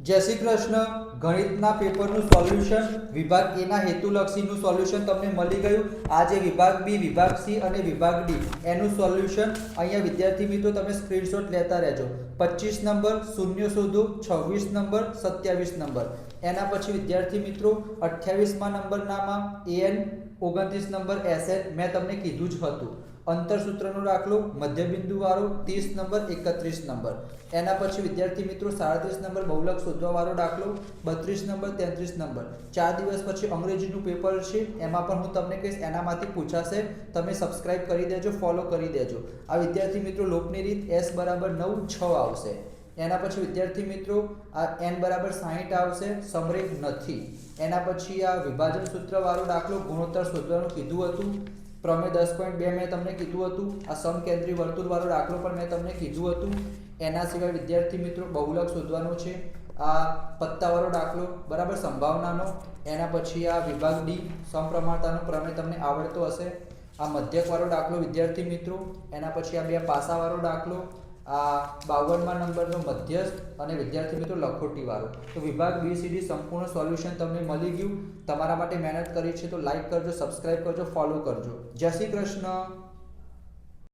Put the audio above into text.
जय श्री कृष्ण। गणितना पेपरનું સોલ્યુશન વિભાગ એ ના હેતુલક્ષીનું સોલ્યુશન તમને મળી ગયું। આજે વિભાગ બી, વિભાગ સી અને વિભાગ ડી એનું સોલ્યુશન અહીંયા વિદ્યાર્થી મિત્રો તમે સ્ક્રીનશોટ લેતા રહેજો। 25 નંબર શૂન્ય શોધો, 26 નંબર, 27 નંબર। એના પછી વિદ્યાર્થી મિત્રો 28મા નંબરનામાં an, 29 નંબર sn મેં તમને કીધું જ હતું। અંતરસૂત્રનો દાખલો મધ્યબિંદુ વાળો 30 નંબર, 31 નંબર। એના પછી વિદ્યાર્થી મિત્રો 37 નંબર બહુલક શોધવા વાળો દાખલો 32 નંબર, 33 નંબર। 4 દિવસ પછી અંગ્રેજીનું પેપર છે, એમાં પણ હું તમને કહીશ, એનામાંથી પૂછાશે। તમે સબસ્ક્રાઇબ કરી દેજો, ફોલો કરી દેજો। આ વિદ્યાર્થી મિત્રો લોપની રીત s બરાબર 9 6 આવશે। એના પછી વિદ્યાર્થી મિત્રો આ n બરાબર 60 આવશે, સમરેખ નથી। એના પછી આ વિભાજન સૂત્ર વાળો દાખલો ગુણોત્તર શોધવાનું કીધું હતું। પ્રમેય 10.2 મેં તમને કીધું હતું। આ સમકેન્દ્રી વર્તુળ વાળો દાખલો પણ મેં તમને કીધું હતું। એના સિવાય વિદ્યાર્થી મિત્રો બહુલક શોધવાનો છે, આ પત્તાવાળો દાખલો બરાબર સંભાવનાનો। એના પછી આ વિભાગ ડી સમપ્રમાણતાનો પ્રમેય તમને આવડતો હશે। આ મધ્યકવાળો દાખલો વિદ્યાર્થી મિત્રો। એના પછી આ બે પાસાવાળો દાખલો, આ 52મા નંબરનો મધ્યસ્થ અને વિદ્યાર્થી મિત્રો લખોટી વાળો। તો વિભાગ બી સી ડી સંપૂર્ણ સોલ્યુશન તમને મળી ગયું। તમારા માટે મહેનત કરી છે તો લાઈક કરજો, સબસ્ક્રાઇબ કરજો, ફોલો કરજો। જય શ્રી કૃષ્ણ।